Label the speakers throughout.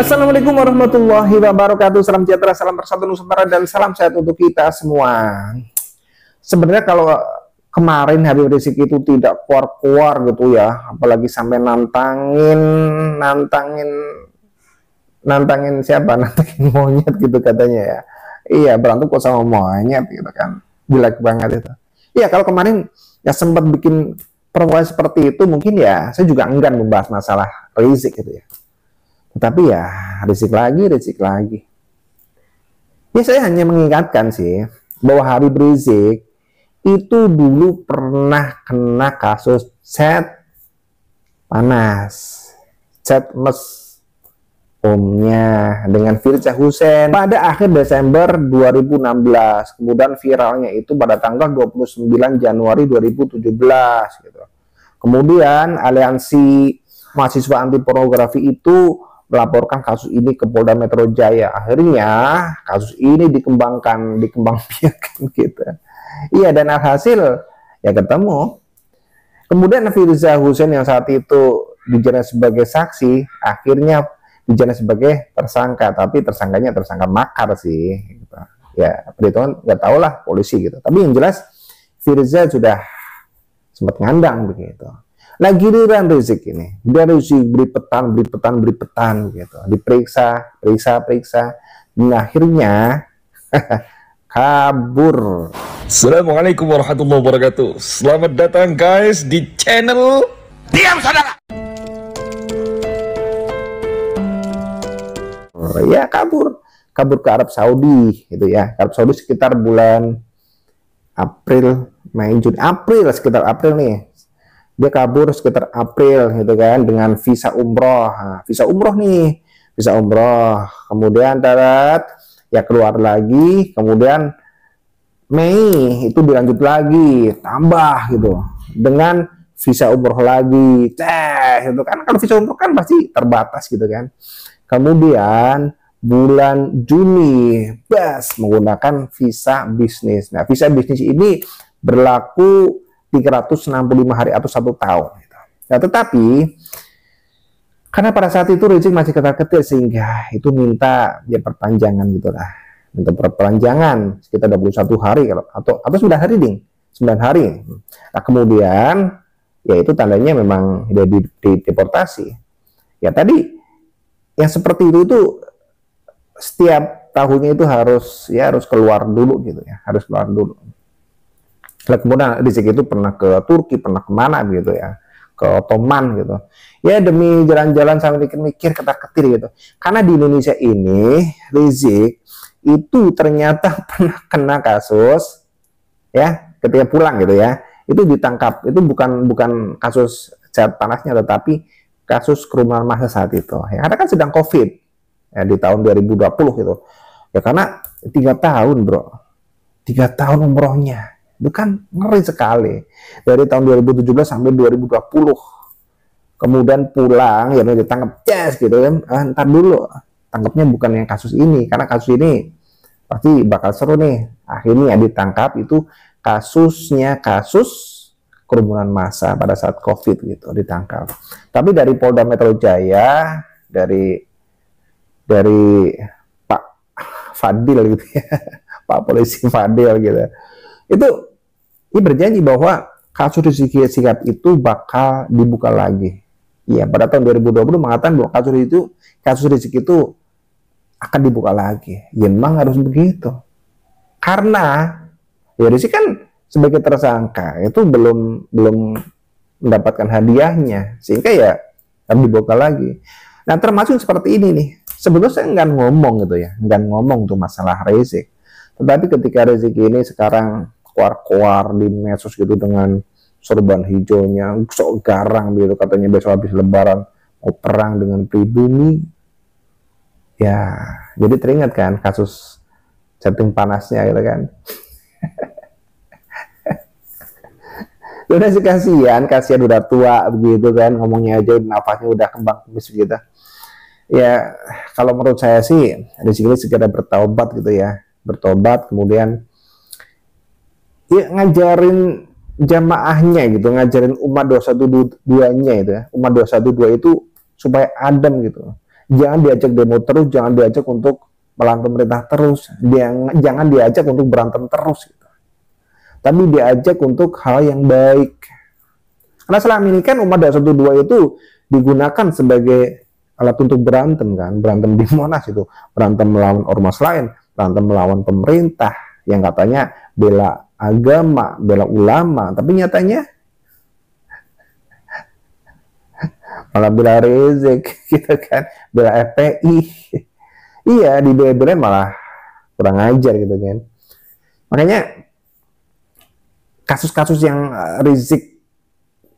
Speaker 1: Assalamualaikum warahmatullahi wabarakatuh. Salam sejahtera, salam persatuan Nusantara, dan salam sehat untuk kita semua. Sebenarnya kalau kemarin Habib Rizik itu tidak keluar-keluar gitu ya, apalagi sampai nantangin siapa? Nantangin monyet gitu katanya ya. Iya, berantem kok sama monyet gitu kan. Jelek banget itu. Iya, kalau kemarin ya sempat bikin perwali seperti itu, mungkin ya saya juga enggan membahas masalah Rizik gitu ya. Tetapi ya Rizik lagi. Ya saya hanya mengingatkan sih bahwa Habib Rizik itu dulu pernah kena kasus chat panas, chat mes omnya dengan Firza Hussein pada akhir Desember 2016. Kemudian viralnya itu pada tanggal 29 Januari 2017 gitu. Kemudian aliansi mahasiswa anti pornografi itu melaporkan kasus ini ke Polda Metro Jaya. Akhirnya kasus ini dikembangkan gitu. Iya, dan alhasil ya ketemu. Kemudian Firza Hussein yang saat itu dijerat sebagai saksi, akhirnya dijerat sebagai tersangka, tapi tersangkanya tersangka makar sih. Gitu. Ya, perhitungan nggak tahu lah polisi gitu. Tapi yang jelas Firza sudah sempat ngandang begitu. Nah, giliran Rizik ini, dia Rizik beri petan gitu, diperiksa, dan akhirnya kabur.
Speaker 2: Assalamualaikum warahmatullahi wabarakatuh. Selamat datang guys di channel Diam Saudara.
Speaker 1: Ya kabur ke Arab Saudi gitu ya. Arab Saudi sekitar bulan April, Mei, Juni, sekitar April nih. Dia kabur sekitar April gitu kan dengan visa umroh. Nah, visa umroh. Kemudian darat ya keluar lagi. Kemudian Mei itu dilanjut lagi, tambah gitu dengan visa umroh lagi. Itu kan kalau visa umroh kan pasti terbatas gitu kan. Kemudian bulan Juni menggunakan visa bisnis. Nah, visa bisnis ini berlaku 365 hari atau 1 tahun. Nah, tetapi karena pada saat itu Rizik masih ketar-ketir sehingga itu minta dia perpanjangan gitulah, minta perpanjangan sekitar 21 hari atau 9 hari ding, 9 hari. Nah, kemudian ya itu tandanya memang dia deportasi. Ya tadi yang seperti itu setiap tahunnya itu harus keluar dulu gitu ya, harus keluar dulu. Nah, kemudian Rizik itu pernah ke Turki, pernah kemana gitu ya, ke Ottoman gitu. Ya demi jalan-jalan sambil mikir-mikir ketar-ketir gitu. Karena di Indonesia ini Rizik itu ternyata pernah kena kasus ya ketika pulang gitu ya. Itu ditangkap. Itu bukan kasus chat panasnya, tetapi kasus kerumunan massa saat itu. Ya, karena kan sedang COVID ya, di tahun 2020 gitu. Ya karena 3 tahun bro, 3 tahun umrohnya. Itu kan ngeri sekali. Dari tahun 2017 sampai 2020. Kemudian pulang, ya ditangkap, gitu kan. Ntar dulu, tangkapnya bukan yang kasus ini. Karena kasus ini pasti bakal seru nih. Akhirnya ditangkap itu kasusnya kasus kerumunan massa pada saat COVID gitu, ditangkap. Tapi dari Polda Metro Jaya, dari Pak Fadil gitu ya, Pak Polisi Fadil gitu. Itu ini berjanji bahwa kasus Rizik Sihab itu bakal dibuka lagi. Iya, pada tahun 2020 mengatakan bahwa kasus Rizik itu akan dibuka lagi. Ya memang harus begitu. Karena ya Rizik kan sebagai tersangka itu belum mendapatkan hadiahnya, sehingga ya harus dibuka lagi. Nah, termasuk seperti ini nih. Sebetulnya saya nggak ngomong gitu ya, nggak ngomong tuh masalah Rizik. Tetapi ketika Rizik ini sekarang keluar di medsos gitu dengan sorban hijaunya, sok garang gitu, katanya besok habis lebaran mau perang dengan pribumi. Ya, jadi teringat kan kasus chatting panasnya gitu kan. Udah sih kasihan udah tua begitu kan, ngomongnya aja nafasnya udah kembang kumis gitu. Ya, kalau menurut saya sih Rizik segera bertaubat gitu ya. Bertobat, kemudian ya ngajarin jamaahnya gitu, ngajarin umat 212-nya itu ya, umat 212 itu supaya adem gitu, Jangan diajak demo terus, jangan diajak untuk melawan pemerintah terus, jangan diajak untuk berantem terus gitu. Tapi diajak untuk hal yang baik. Karena selama ini kan umat 212 itu digunakan sebagai alat untuk berantem kan, berantem di Monas itu, berantem melawan ormas lain, berantem melawan pemerintah yang katanya bela agama, bela ulama, tapi nyatanya malah bela Rizik gitu kan, bela FPI. Iya, dibela-bela malah kurang ajar gitu kan. Makanya kasus-kasus yang Rizik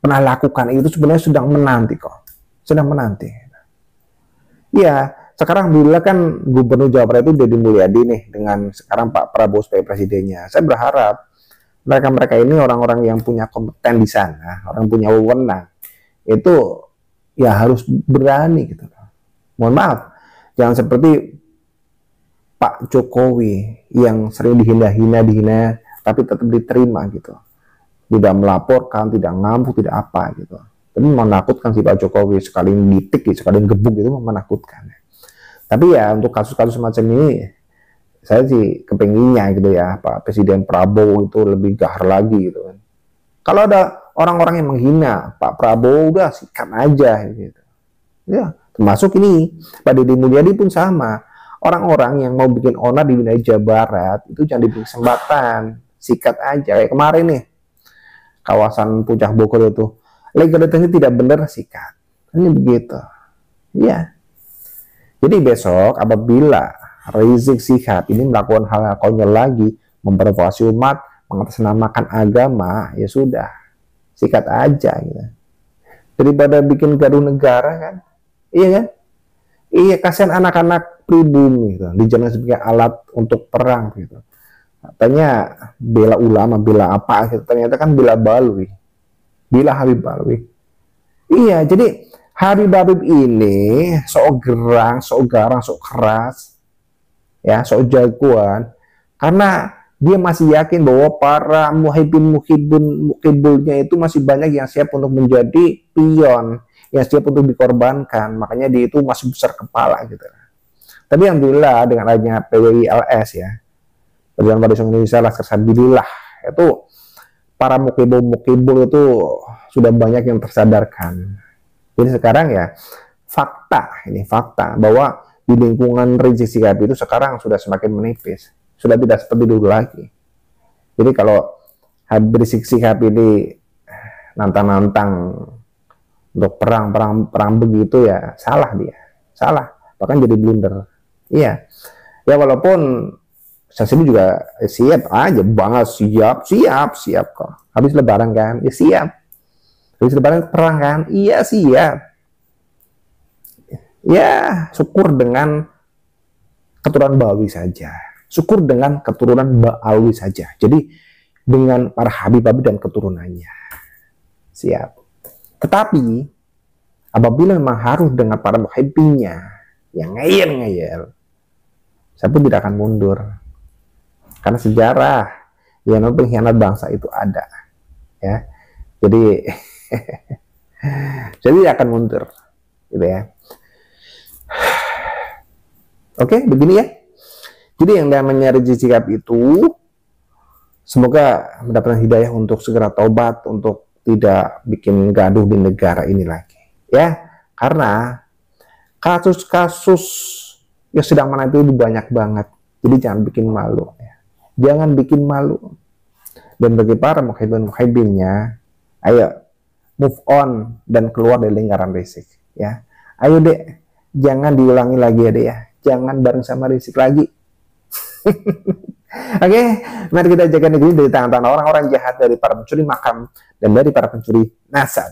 Speaker 1: pernah lakukan itu sebenarnya sedang menanti kok, sedang menanti. Iya, sekarang alhamdulillah kan Gubernur Jawa Barat itu Deddy Mulyadi nih, dengan sekarang Pak Prabowo sebagai presidennya. Saya berharap mereka-mereka ini orang-orang yang punya kompeten di sana, orang punya wewenang, itu ya harus berani gitu. Mohon maaf, jangan seperti Pak Jokowi yang sering dihina, tapi tetap diterima gitu. Tidak melaporkan, tidak ngamuk, tidak apa gitu. Tapi menakutkan si Pak Jokowi, sekali ditik, sekali gebuk itu menakutkan. Tapi ya untuk kasus-kasus semacam ini, saya sih kepenginnya gitu ya, Pak Presiden Prabowo itu lebih gahar lagi gitu kan. Kalau ada orang-orang yang menghina Pak Prabowo, udah sikat aja gitu. Ya, termasuk ini Pak Deddy Mulyadi pun sama. Orang-orang yang mau bikin onar di wilayah Jawa Barat itu jangan diberi kesempatan, sikat aja. Kayak kemarin nih, kawasan Puncak Bogor itu, legalitasnya tidak benar, sikat. Ini begitu. Ya. Jadi besok apabila Rizik Syihab ini melakukan hal konyol lagi, memprovokasi umat, mengatasnamakan agama, ya sudah, sikat aja gitu. Daripada bikin gaduh negara kan. Iya kan? Iya, kasihan anak-anak pribumi gitu, dijadikan sebagai alat untuk perang gitu. Katanya bela ulama, bela apa gitu. Ternyata kan bela Balwi. Bela Habib Balwi. Iya, jadi Habib Habib ini sok gerang, sok garang, sok keras, ya, sok jagoan, karena dia masih yakin bahwa para muhibulnya itu masih banyak yang siap untuk menjadi pion, yang siap untuk dikorbankan. Makanya dia itu masih besar kepala gitu. Tapi alhamdulillah dengan adanya PWILS ya, Perjuangan Pada Islam Indonesia Laskar Sabilillah, itu para mukibul itu sudah banyak yang tersadarkan. Jadi sekarang ya fakta bahwa di lingkungan Rizik Syihab itu sekarang sudah semakin menipis, sudah tidak seperti dulu lagi. Jadi kalau Rizik Syihab ini nantang-nantang untuk perang begitu ya salah dia, salah, bahkan jadi blunder. Iya, ya walaupun saya sendiri juga siap aja banget, siap kok. Habis Lebaran kan, ya siap. Habis Lebaran perang kan, iya siap. Ya syukur dengan keturunan Ba'alwi saja. Syukur dengan keturunan Ba'alwi saja. Jadi dengan para Habib-Habib dan keturunannya. Siap. Tetapi apabila memang harus dengan para muhibbinnya yang ngeyel-ngeyel, saya pun tidak akan mundur. Karena sejarah yang pengkhianat bangsa itu ada. Ya. Jadi saya tidak akan mundur. Gitu ya. Oke, begini ya. Jadi yang namanya Rizik Syihab itu semoga mendapatkan hidayah untuk segera taubat, untuk tidak bikin gaduh di negara ini lagi. Ya, karena kasus-kasus yang sedang menanti itu banyak banget. Jadi jangan bikin malu. Ya. Jangan bikin malu. Dan bagi para muhibbin-muhibbinnya, ayo move on dan keluar dari lingkaran Rizik. Ya, ayo deh, jangan diulangi lagi ya deh ya. Jangan bareng sama Rizik lagi. Oke, mari kita jaga negeri dari tangan-tangan orang-orang jahat, dari para pencuri makam dan dari para pencuri nasab.